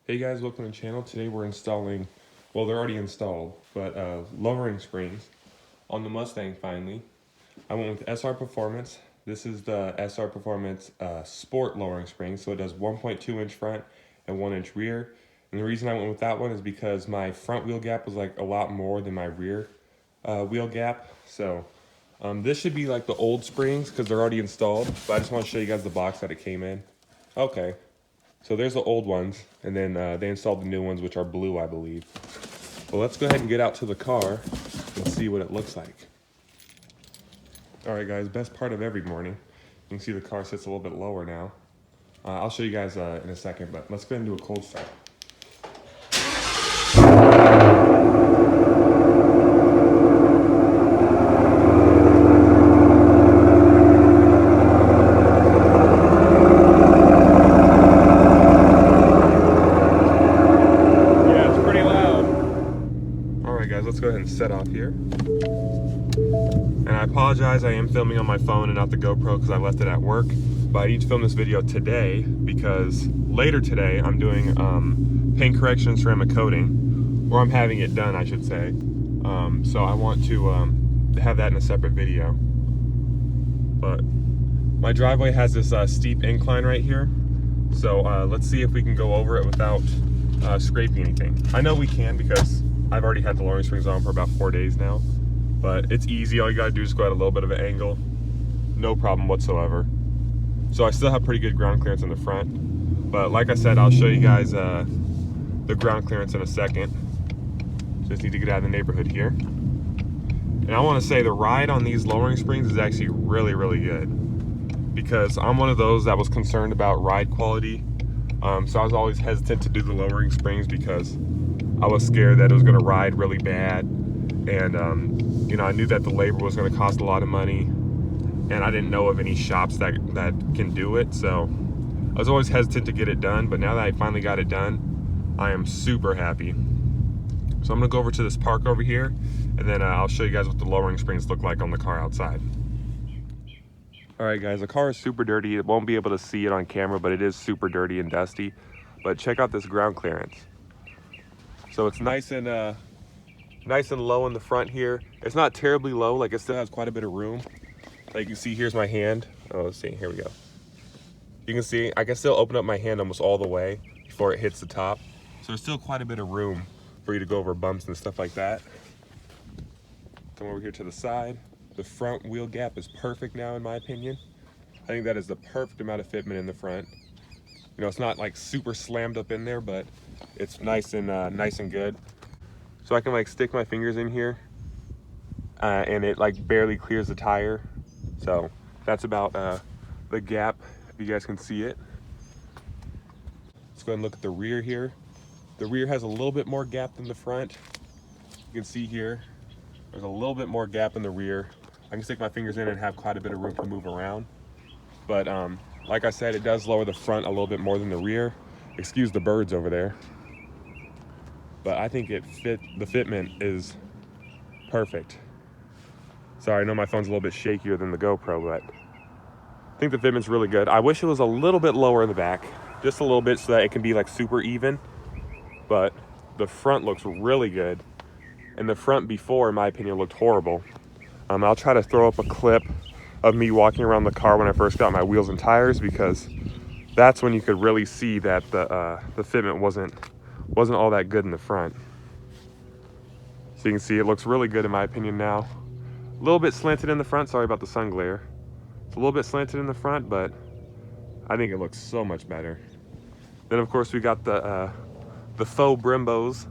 Hey guys, welcome to the channel. Today we're installing, well they're already installed, but lowering springs on the Mustang finally. I went with SR Performance. This is the SR Performance Sport lowering spring, so it does 1.2 inch front and 1 inch rear. And the reason I went with that one is because my front wheel gap was like a lot more than my rear wheel gap. So this should be like the old springs because they're already installed, but I just want to show you guys the box that it came in. Okay. So there's the old ones, and then they installed the new ones, which are blue, I believe. Well, let's go ahead and get out to the car and see what it looks like. All right, guys, best part of every morning. You can see the car sits a little bit lower now. I'll show you guys in a second, but let's go ahead and do a cold start. Let's go ahead and set off here. And I apologize, I am filming on my phone and not the GoPro because I left it at work. But I need to film this video today because later today I'm doing paint correction and ceramic coating, or I'm having it done, I should say. So I want to have that in a separate video. But my driveway has this steep incline right here. So let's see if we can go over it without scraping anything. I know we can because I've already had the lowering springs on for about 4 days now, but it's easy. All you gotta do is go at a little bit of an angle. No problem whatsoever. So I still have pretty good ground clearance in the front, but like I said, I'll show you guys the ground clearance in a second. Just need to get out of the neighborhood here. And I wanna say the ride on these lowering springs is actually really, really good because I'm one of those that was concerned about ride quality. So I was always hesitant to do the lowering springs because I was scared that it was going to ride really bad, and you know, I knew that the labor was going to cost a lot of money, and I didn't know of any shops that can do it, so I was always hesitant to get it done. But now that I finally got it done, I am super happy. So I'm going to go over to this park over here, and then I'll show you guys what the lowering springs look like on the car outside. Alright guys, the car is super dirty. It won't be able to see it on camera, but it is super dirty and dusty. But check out this ground clearance. So it's nice and low in the front here. It's not terribly low, like it still has quite a bit of room. Like you can see, here's my hand. Oh, let's see, here we go. You can see I can still open up my hand almost all the way before it hits the top. So there's still quite a bit of room for you to go over bumps and stuff like that. Come over here to the side. The front wheel gap is perfect now, in my opinion. I think that is the perfect amount of fitment in the front. You know, it's not like super slammed up in there, but it's nice and good. So I can like stick my fingers in here and it like barely clears the tire. So that's about the gap, if you guys can see it. Let's go ahead and look at the rear here. The rear has a little bit more gap than the front. You can see here, there's a little bit more gap in the rear. I can stick my fingers in and have quite a bit of room to move around. But like I said, it does lower the front a little bit more than the rear. Excuse the birds over there. But I think the fitment is perfect. Sorry, I know my phone's a little bit shakier than the GoPro, but I think the fitment's really good. I wish it was a little bit lower in the back, just a little bit, so that it can be like super even. But the front looks really good. And the front before, in my opinion, looked horrible. I'll try to throw up a clip of me walking around the car when I first got my wheels and tires, because that's when you could really see that the fitment wasn't all that good in the front. So you can see it looks really good in my opinion now. A little bit slanted in the front, sorry about the sun glare. It's a little bit slanted in the front, but I think it looks so much better. Then of course we got the faux Brimbos.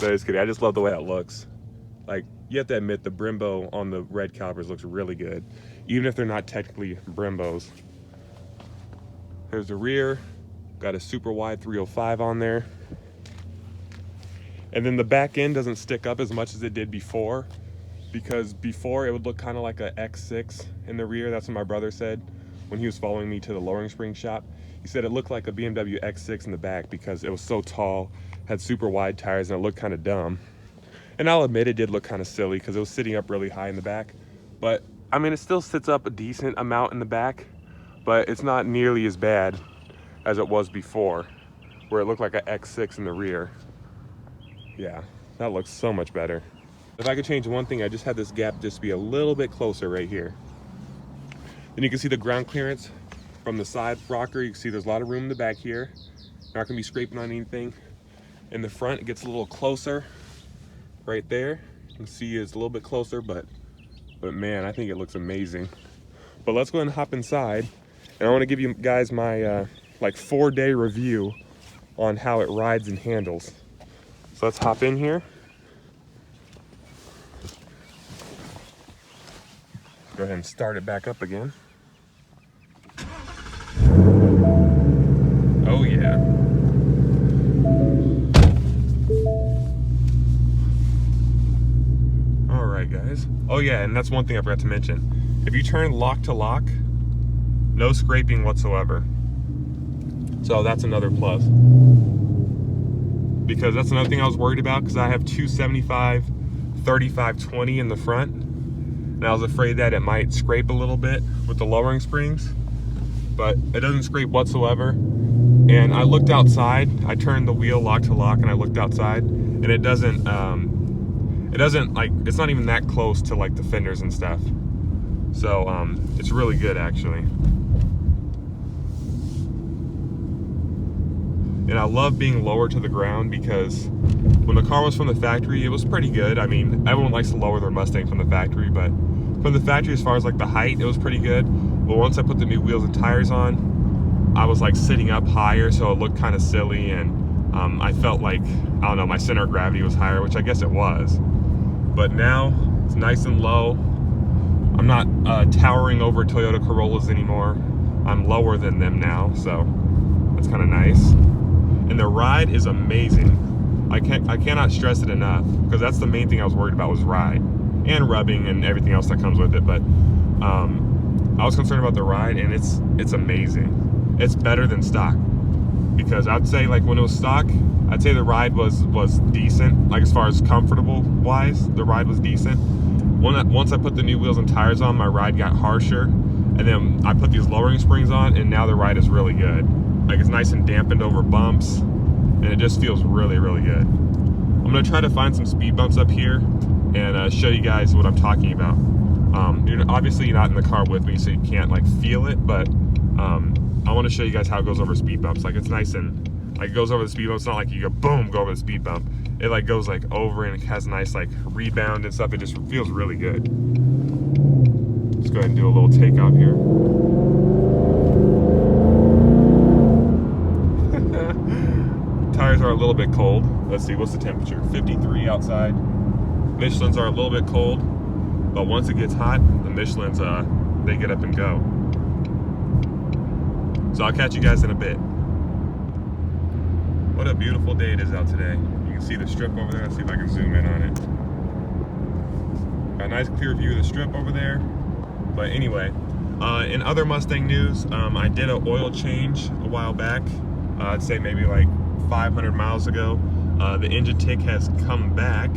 No, just kidding, I just love the way that looks. Like, you have to admit, the Brembo on the red calipers looks really good, even if they're not technically Brembos. There's the rear, got a super wide 305 on there. And then the back end doesn't stick up as much as it did before, because before it would look kind of like a X6 in the rear. That's what my brother said when he was following me to the lowering spring shop. He said it looked like a BMW X6 in the back because it was so tall, had super wide tires, and it looked kind of dumb. And I'll admit it did look kind of silly because it was sitting up really high in the back. But, I mean, it still sits up a decent amount in the back, but it's not nearly as bad as it was before. where it looked like an X6 in the rear. Yeah, that looks so much better. If I could change one thing, I just had this gap just be a little bit closer right here. Then you can see the ground clearance from the side rocker. You can see there's a lot of room in the back here. Not gonna be scraping on anything. In the front, it gets a little closer right there. You can see it's a little bit closer, but man, I think it looks amazing. But let's go ahead and hop inside. And I wanna give you guys my like 4-day review on how it rides and handles. So let's hop in here. Go ahead and start it back up again. Oh yeah. All right, guys. Oh yeah, and that's one thing I forgot to mention. If you turn lock to lock, no scraping whatsoever. So that's another plus. Because that's another thing I was worried about, because I have 275, 35, 20 in the front. And I was afraid that it might scrape a little bit with the lowering springs, but it doesn't scrape whatsoever. And I looked outside, I turned the wheel lock to lock and I looked outside, and it doesn't like, it's not even that close to like the fenders and stuff. So it's really good actually. And I love being lower to the ground, because when the car was from the factory, it was pretty good. I mean, everyone likes to lower their Mustang from the factory, but from the factory, as far as like the height, it was pretty good. But once I put the new wheels and tires on, I was like sitting up higher, so it looked kind of silly, and I felt like, I don't know, my center of gravity was higher, which I guess it was. But now it's nice and low. I'm not towering over Toyota Corollas anymore. I'm lower than them now, so that's kind of nice. And the ride is amazing. I cannot stress it enough, because that's the main thing I was worried about, was ride and rubbing and everything else that comes with it. But I was concerned about the ride, and it's amazing. It's better than stock, because I'd say like when it was stock, I'd say the ride was decent. Like as far as comfortable wise, the ride was decent. Once I put the new wheels and tires on, my ride got harsher, and then I put these lowering springs on, and now the ride is really good. Like it's nice and dampened over bumps, and it just feels really, really good. I'm gonna try to find some speed bumps up here and show you guys what I'm talking about. Obviously you're not in the car with me, so you can't like feel it, but I want to show you guys how it goes over speed bumps. Like it's nice and like it goes over the speed bump. It's not like you go boom, go over the speed bump. It like goes like over, and it has a nice like rebound and stuff. It just feels really good. Let's go ahead and do a little takeoff here. Tires are a little bit cold. Let's see, what's the temperature? 53 outside. Michelins are a little bit cold, but once it gets hot, the Michelins, they get up and go. So I'll catch you guys in a bit. What a beautiful day it is out today. You can see the strip over there. Let's see if I can zoom in on it. Got a nice clear view of the strip over there. But anyway, in other Mustang news, I did an oil change a while back. I'd say maybe like 500 miles ago. The engine tick has come back,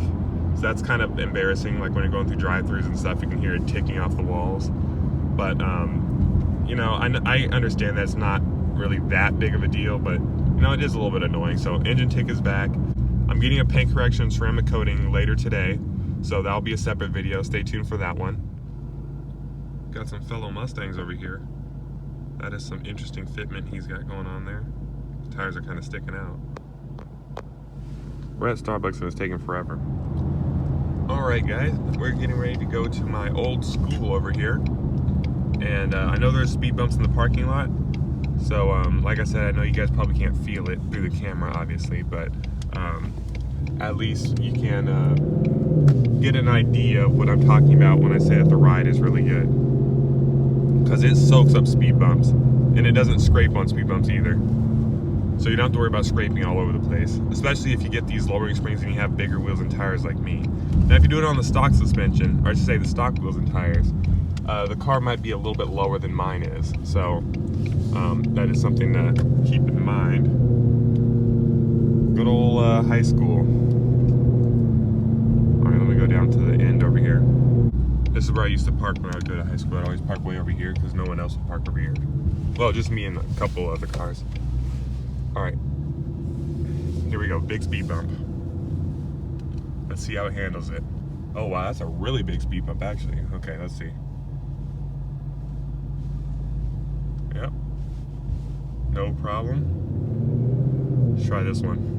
so that's kind of embarrassing. Like when you're going through drive-thrus and stuff, you can hear it ticking off the walls. But you know, I understand that's not really that big of a deal, but you know, it is a little bit annoying. So engine tick is back. I'm getting a paint correction ceramic coating later today, so that'll be a separate video. Stay tuned for that one. Got some fellow Mustangs over here. That is some interesting fitment he's got going on there. The tires are kind of sticking out. We're at Starbucks and it's taking forever. Alright guys, we're getting ready to go to my old school over here. And I know there's speed bumps in the parking lot. So like I said, I know you guys probably can't feel it through the camera obviously, but at least you can get an idea of what I'm talking about when I say that the ride is really good. Because it soaks up speed bumps, and it doesn't scrape on speed bumps either. So you don't have to worry about scraping all over the place, especially if you get these lowering springs and you have bigger wheels and tires like me. Now if you do it on the stock suspension, or I should say the stock wheels and tires, the car might be a little bit lower than mine is. So that is something to keep in mind. Good old high school. Alright, let me go down to the end over here. This is where I used to park when I would go to high school. I'd always park way over here because no one else would park over here. Well, just me and a couple other cars. Alright, big speed bump. Let's see how it handles it. Oh wow, that's a really big speed bump actually. Okay, let's see. Yep. No problem. Let's try this one.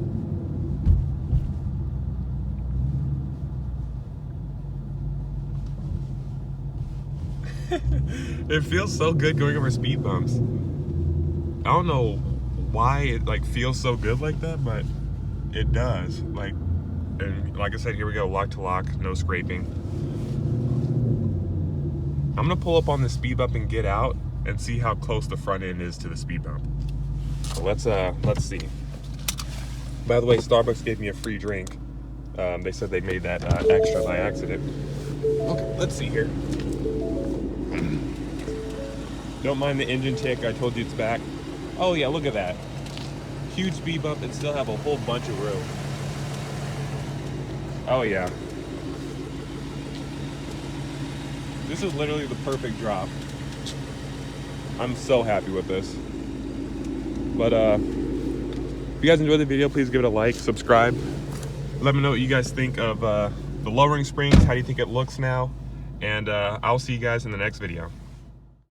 It feels so good going over speed bumps. I don't know why it like feels so good like that, but it does. Like, and like I said, here we go, lock to lock, no scraping. I'm gonna pull up on the speed bump and get out and see how close the front end is to the speed bump. So let's see. By the way, Starbucks gave me a free drink. They said they made that extra by accident. Okay, let's see here. Don't mind the engine tick, I told you it's back. Oh yeah, look at that. Huge speed bump and still have a whole bunch of room. Oh yeah. This is literally the perfect drop. I'm so happy with this. But if you guys enjoyed the video, please give it a like, subscribe. Let me know what you guys think of the lowering springs. How do you think it looks now? And I'll see you guys in the next video.